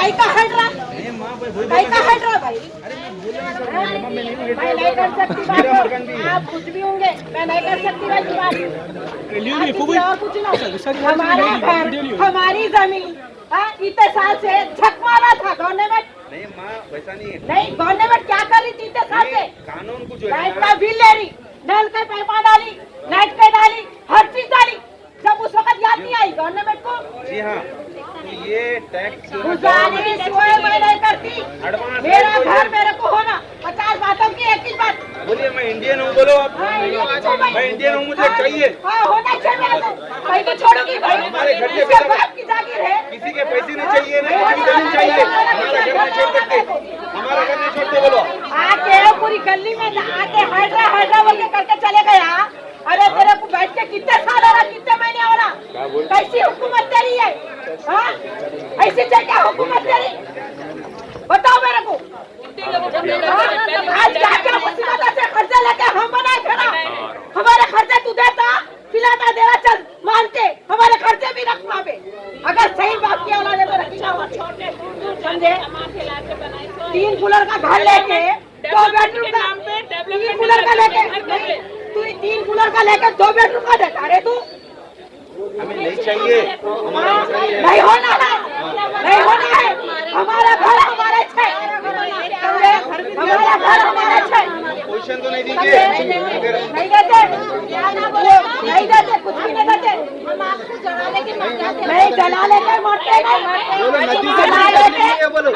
कहीं का हट रहा भाई? मैं नहीं कर सकती बात, आप कुछ भी होंगे, मैं नहीं कर सकती भाई बात। और कुछ ना, हमारा घर, हमारी जमीन इतने साल से छकवाला था गवर्नमेंट। नहीं माँ, वैसा नहीं है। नहीं, गवर्नमेंट क्या कर रही थी इतने साल से? कानून को जो लाइट का बिल ले रही, नल के पाइपा डाली, लाइट पे डाली, हर चीज डाली। जब उस वक्त याद नहीं आई गवर्नमेंट को? जी हाँ, तो ये टैक्स गुजारिश मैं नहीं करती, मेरा घर मेरे को होना। 50 बातों की एक ही बात। बोलिए मैं इंडियन हूँ, बोलो आप। मैं इंडियन हूँ, मुझे चाहिए। होना चाहिए। भाई को छोड़ोगी भाई, हमारे घर के बाप की जागीर है। किसी के पैसे नहीं चाहिए, नहीं जमीन चाहिए। हमारा घर नहीं छोड़ सकते, हमारा घर नहीं छोड़ते। बोलो आके पूरी गली में आके हटरा बोल के करके चले गया। अरे तेरे को बैठ के कितने साल हो रहा, कितने महीने हो रहा? कैसी हुकूमत तेरी है? हाँ, ऐसी क्या हुकूमत तेरी? बताओ मेरे को। आज क्या मुसीबत से खर्चा लेके हम बनाए खड़ा? हमारे खर्चे तू देता, खिलाता, देना, चल मान के हमारे खर्चे भी रख वहाँ पे। अगर सही बात की औलाद है तो रखी ना, समझे? 3 कूलर का घर लेके 2 बेडरूम का, 3 कूलर का लेके, तू 3 कूलर का लेके 2 बेडरूम का देता रे तू? हमें नहीं चाहिए, नहीं होना है, नहीं होना है। हमारा घर हमारे छे, हमारा घर हमारे छे। पोजीशन तो नहीं दीजिए, नहीं देते, नहीं देते, कुछ भी नहीं देते। नहीं जलाने के मरते नहीं, बोलो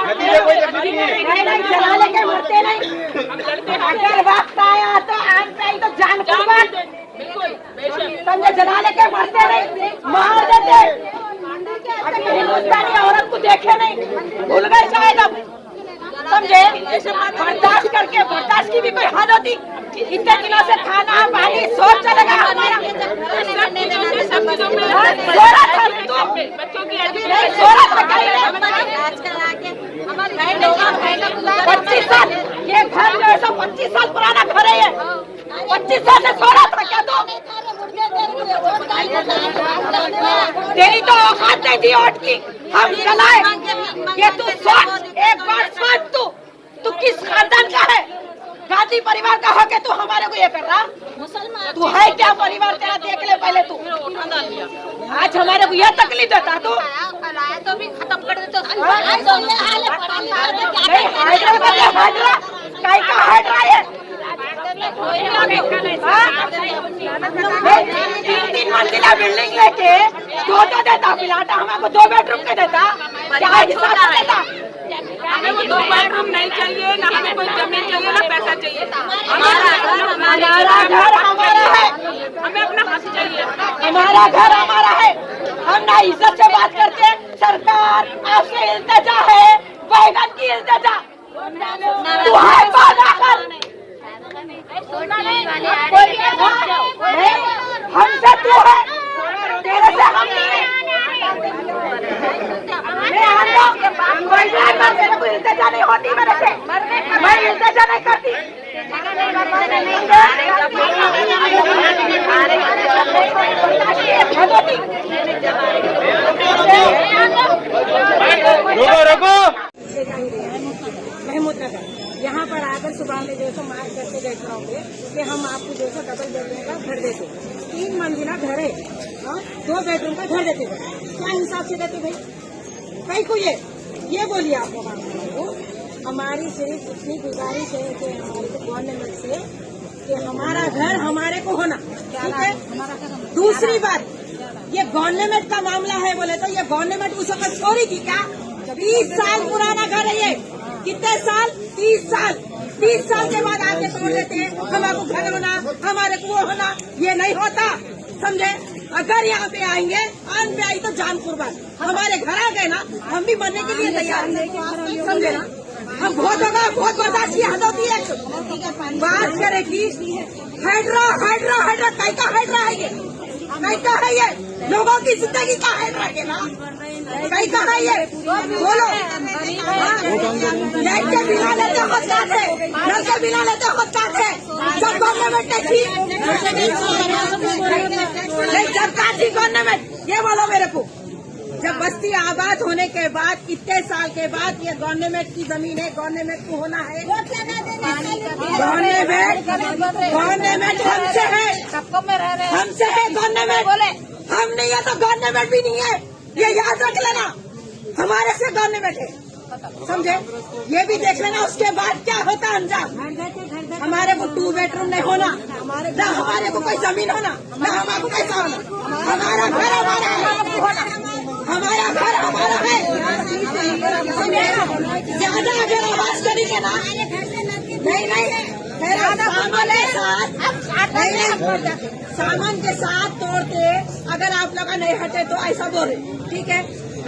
नदी में कोई तकलीफ नहीं है। नहीं जलाने के मरते नहीं। अगर वक्त आया तो आन पे आई तो जान कुर्बान, समझे? जलाने के मरते नहीं, मार देते। अभी हिंदुस्तानी औरत को देखे नहीं, भूल गए शायद अब, समझे? बर्दाश्त करके, बर्दाश्त की भी कोई हद होती? इतने दिनों से खाना पानी सोच चलेगा हमारा। बच्चों की 25 साल ये घर जो है 25 साल पुराना घर है। 25 साल से सो रहा था क्या तू? तेरी तो औकात नहीं थी वोट की, हम जलाए। ये तू सोच, एक बार सोच, तू किस खानदान का है? गांधी परिवार का होके तू हमारे को ये कर रहा? तू है क्या परिवार तेरा? देख ले पहले तू। आज हमारे को यह तकलीफ देता तू? तो भी खत्म कर देते। तीन मंजिला बिल्डिंग लेके 2 देता, फिलहाल हमको 2 बेडरूम के देता, क्या हिसाब से देता? हमें 2 बेडरूम नहीं चाहिए, ना हमें कोई जमीन चाहिए, ना पैसा चाहिए। हमारा घर हमारा है, हमें अपना हक चाहिए। हमारा घर हमारा है। हम ना इज्जत से बात करते, सरकार आपसे इल्तिजा है, बैगन की इल्तिजा। तू है बात हमसे तू है, तेरे से हम नहीं है। मेरे को इल्तिजा नहीं होती, मेरे से मैं इल्तिजा नहीं करती। रोको महमूद नगर यहाँ पर आकर सुबह में जो सो मार करके गए रहोगे कि हम आपको जो सो डबल बेडरूम का घर देते, 3 मंजिला घर है, 2 बेडरूम का घर देते। क्या हिसाब से देते भाई? कहीं को ये बोलिए आप लोग को। हमारी सिर्फ इतनी गुजारिश है कि हमारे गवर्नमेंट से कि हमारा घर हमारे को होना, ठीक है? दूसरी बात, ये गवर्नमेंट का मामला है बोले तो ये गवर्नमेंट उस वक्त छोड़ी थी क्या? 30 साल पुराना घर है ये। कितने साल? 30 साल। 30 साल के बाद आके तोड़ देते हैं, हमारे को घर होना, हमारे को वो होना। ये नहीं होता, समझे? अगर यहाँ पे आएंगे, आन पे आई तो जान कुर्बान। हमारे घर आ गए ना, हम भी मरने के लिए तैयार हैं, समझे ना? हम बहुत होगा, बहुत बर्दाश्त की हद होती है। बात करेगी हाइड्रा हाइड्रा हाइड्रा, कैसा हाइड्रा है ये? कैसा है ये? लोगों की जिंदगी का हाइड्रा है ना? कैसा है ये? बोलो। लाइट के बिना लेते होता है, नल के बिना लेते होता है। जब गवर्नमेंट ने थी, जब थी गवर्नमेंट, ये बोलो मेरे को। जब बस्ती आबाद होने के बाद इतने साल के बाद ये गवर्नमेंट की जमीन है, गवर्नमेंट को होना है। गवर्नमेंट हमसे है, हमसे है गवर्नमेंट, हम नहीं है तो गवर्नमेंट भी नहीं है, ये याद रख लेना। हमारे से गवर्नमेंट है, समझे? ये भी देख लेना उसके बाद क्या होता अंजाम। हमारे को 2 बेडरूम नहीं होना, ना हमारे को कोई जमीन होना, ना हमारे को पैसा होना। हमारा घर हमारा है, हमारा घर हमारा है। ज्यादा अगर आवाज करेंगे ना, नहीं मेरा सामान के साथ, सामान के साथ तोड़ते, अगर आप लोग नहीं हटे तो ऐसा बोले, ठीक है?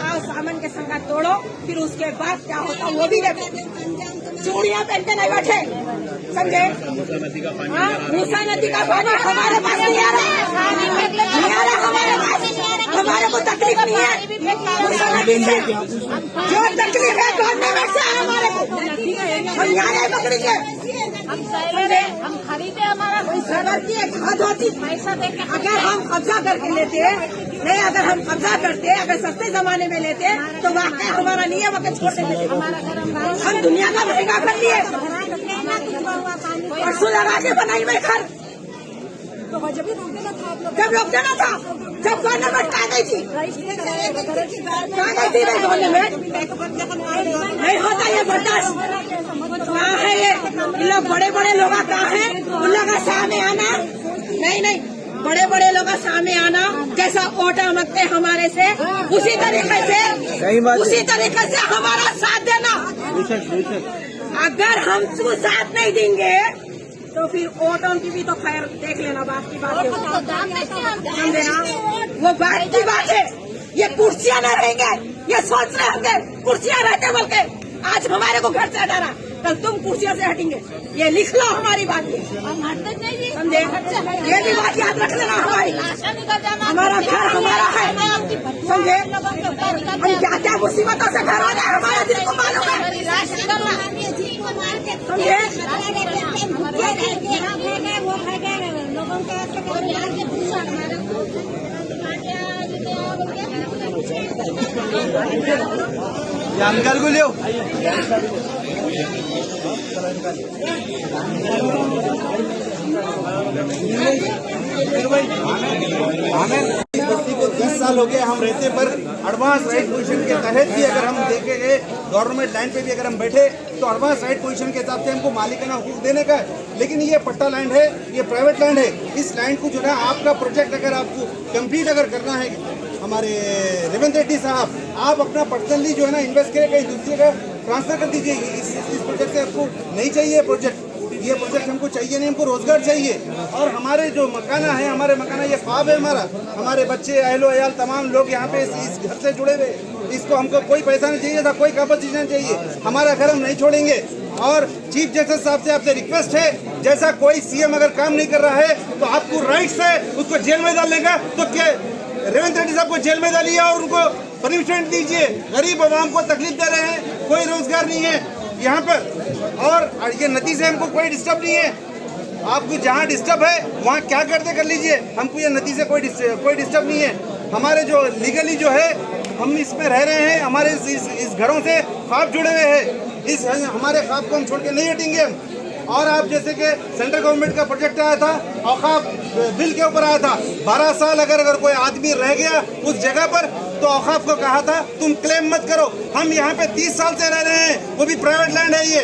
आओ सामान के संग तोड़ो, फिर उसके बाद क्या होता वो भी देखो। चूड़ियाँ पहन के नहीं बैठे, समझे? हाँ, मूसा नदी का पानी हमारे पास नहीं आ रहा, नहीं आ रहा हमारे पास, हमारे को तकलीफ नहीं है। मूसा नदी से जो तकलीफ है गवर्नमेंट से है हमारे को, हम यहाँ नहीं पकड़ेंगे। हम खरीदे, हमारा सबर की एक हद होती, पैसा देके अगर हम कब्जा करके लेते नहीं, अगर हम कब्जा करते, अगर सस्ते जमाने में लेते तो वाकई हमारा नहीं है, वक्त छोड़ देते। हम दुनिया का महंगा कर लिए, परसों लगा के बनाई में घर, जब रोक देना था, जब गवर्नमेंट कहाँ गई थी, कहाँ गई थी भाई गवर्नमेंट? नहीं होता ये बर्दाश्त। कहाँ है ये लोग? बड़े बड़े लोग कहाँ हैं? उन लोग का सामने आना, नहीं बड़े बड़े लोग का सामने आना, जैसा ओटा मगते हमारे से, उसी तरीके से हमारा साथ देना। अगर हम साथ नहीं देंगे तो फिर ओटों की भी तो खैर देख लेना, बात की बात है, समझेना? वो बात की बात है। ये कुर्सियां न रहेंगे, ये सोच रहे होंगे कुर्सियां रहते, बल्कि आज हमारे को घर से हटाना, कल तुम कुर्सियों से हटेंगे। ये लिख लो हमारी बात, समझे? ये भी बात याद रख लेना हमारी। हमारा घर हमारा है, समझे? हम क्या क्या मुसीबतों से घर आ जाए हमारा दिल को मालूम है, समझे? अंकल को लियो। बस्ती को 10 साल हो गए हम रहते, पर एडवांस राइट पोजीशन के तहत भी अगर हम देखेंगे, गवर्नमेंट लैंड पे भी अगर हम बैठे तो एडवांस राइट पोजीशन के हिसाब से हमको मालिकाना हुकूक देने का है। लेकिन ये पट्टा लैंड है, ये प्राइवेट लैंड है। इस लैंड को जो है आपका प्रोजेक्ट अगर आपको कंप्लीट अगर करना है, हमारे रेवंत रेड्डी साहब, आप अपना पर्सनली जो है ना इन्वेस्ट करें, कहीं दूसरे का ट्रांसफर कर दीजिए। इस प्रोजेक्ट से आपको नहीं चाहिए प्रोजेक्ट, ये प्रोजेक्ट हमको चाहिए नहीं, हमको रोजगार चाहिए। और हमारे जो मकाना है, हमारे मकाना ये ख्वाब है हमारा, हमारे बच्चे अहलो अयाल तमाम लोग यहाँ पे इस घर से जुड़े हुए। इसको हमको कोई पैसा नहीं चाहिए था, कोई कंपनसेशन नहीं चाहिए, हमारा घर हम नहीं छोड़ेंगे। और चीफ जस्टिस साहब से आपसे रिक्वेस्ट है, जैसा कोई सीएम अगर काम नहीं कर रहा है तो आपको राइट्स है उसको जेल में डालने का, तो क्या रेवंत रेड्डी साहब को जेल में डालिए और उनको पनिशमेंट दीजिए। गरीब आवाम को तकलीफ दे रहे हैं, कोई रोजगार नहीं है यहाँ पर, और ये नदी से हमको कोई डिस्टर्ब नहीं है। आपको जहाँ डिस्टर्ब है वहाँ क्या करते कर लीजिए, हमको ये नदी से कोई डिस्टर्ब नहीं है। हमारे जो लीगली जो है हम इसमें रह रहे हैं, हमारे इस घरों से ख्वाब जुड़े हुए हैं, इस हमारे ख्वाब को हम छोड़ के नहीं हटेंगे हम। और आप जैसे कि सेंट्रल गवर्नमेंट का प्रोजेक्ट आया था, औकाफ बिल के ऊपर आया था, 12 साल अगर कोई आदमी रह गया उस जगह पर तो औकाफ को कहा था तुम क्लेम मत करो। हम यहाँ पे 30 साल से रह रहे हैं, वो भी प्राइवेट लैंड है ये,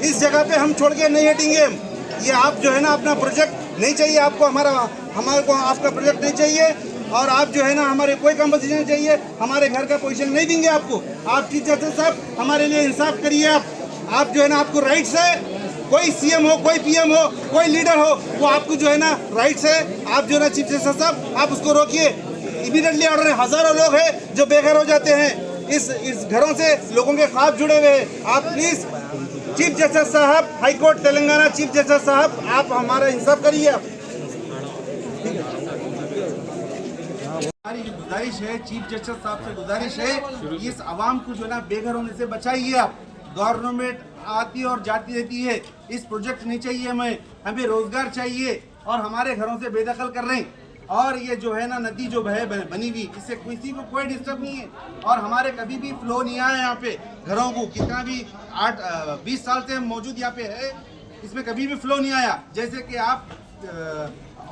इस जगह पे हम छोड़ के नहीं हटेंगे हम। ये आप जो है ना अपना प्रोजेक्ट नहीं चाहिए आपको, हमारे को आपका प्रोजेक्ट नहीं चाहिए, और आप जो है ना हमारे कोई कंपनसेशन चाहिए, हमारे घर का पोजीशन नहीं देंगे आपको। आप चीफ जस्टिस साहब हमारे लिए इंसाफ करिए। आप जो है ना आपको राइट्स है, कोई सीएम हो, कोई पीएम हो, कोई लीडर हो, वो आपको जो है ना राइट्स है। आप जो है ना चीफ जस्टिस साहब आप उसको रोकिए, इमीडिएटली ऑर्डर है। हजारों लोग हैं जो बेघर हो जाते हैं, इस घरों से लोगों के ख्वाब जुड़े हुए हैं। आप प्लीज चीफ जस्टिस साहब, high court Telangana chief justice साहब, आप हमारा इंसाफ करिए। हमारी गुजारिश है, चीफ जस्टिस साहब से गुजारिश है, इस आवाम को जो ना बेघर होने से बचाइए आप। गवर्नमेंट आती और जाती रहती है, इस प्रोजेक्ट नहीं चाहिए हमें रोजगार चाहिए, और हमारे घरों से बेदखल कर रहे हैं। और ये जो है ना नदी जो है बनी हुई, इससे किसी को कोई डिस्टर्ब नहीं है। और हमारे कभी भी फ्लो नहीं आया यहाँ पे घरों को, कितना भी 20 साल से हम मौजूद यहाँ पे है, इसमें कभी भी फ्लो नहीं आया। जैसे कि आप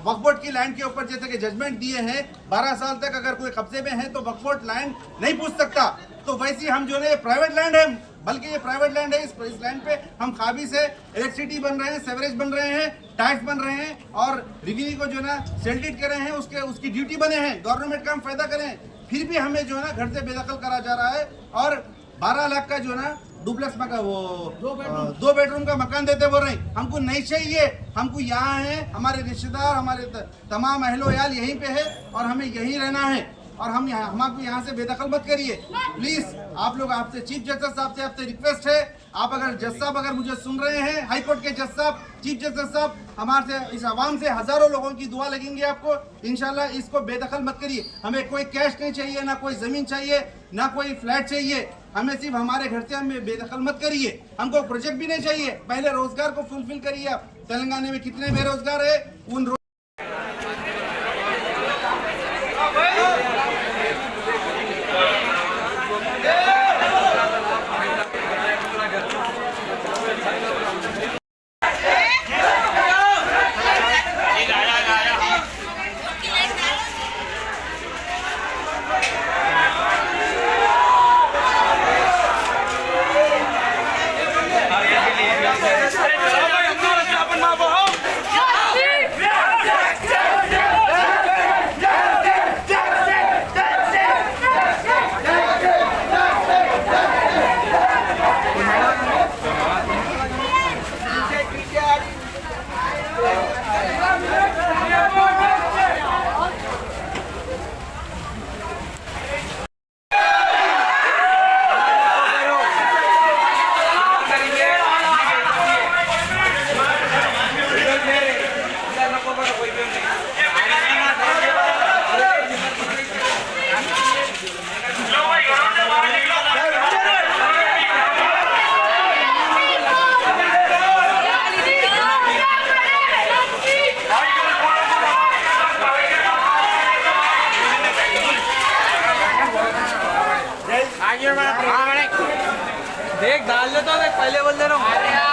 वक्फ बोर्ड की लैंड के ऊपर जैसे कि जजमेंट दिए हैं 12 साल तक अगर कोई कब्जे में है तो वक्फ बोर्ड लैंड नहीं पूछ सकता, तो वैसे हम जो है प्राइवेट लैंड है, बल्कि ये प्राइवेट लैंड है। इस लैंड पे हम खाबी से इलेक्ट्रिसिटी बन रहे हैं, सेवरेज बन रहे हैं, टैक्स बन रहे हैं और रेवेन्यू को जो है ना सेल्टिट कर रहे हैं, उसकी ड्यूटी बने हैं, गवर्नमेंट का हम फायदा करें। फिर भी हमें जो है ना घर से बेदखल करा जा रहा है और 12 लाख का जो है ना डुप्लेक्स मकान, वो 2 बेडरूम का मकान देते बोल रहे हैं। हमको नहीं चाहिए, हमको यहाँ है, हमारे रिश्तेदार, हमारे तमाम अहलो याल यहीं पे है और हमें यहीं रहना है। और हमको यहाँ से बेदखल मत करिए प्लीज। आप लोग, आपसे चीफ जस्टिस साहब से आपसे रिक्वेस्ट है, आप अगर जज साहब अगर मुझे सुन रहे हैं, हाई कोर्ट के जज साहब, चीफ जस्टिस साहब, हमारे से इस आवाम से हजारों लोगों की दुआ लगेंगी आपको, इंशाल्लाह इसको बेदखल मत करिए। हमें कोई कैश नहीं चाहिए, ना कोई जमीन चाहिए, ना कोई फ्लैट चाहिए, हमें सिर्फ हमारे घर से हमें बेदखल मत करिए। हमको प्रोजेक्ट भी नहीं चाहिए, पहले रोजगार को फुलफिल करिए। आप तेलंगाना में कितने बेरोजगार है, उन देख डाल लेता हूँ, पहले बोल दे रहा हूँ।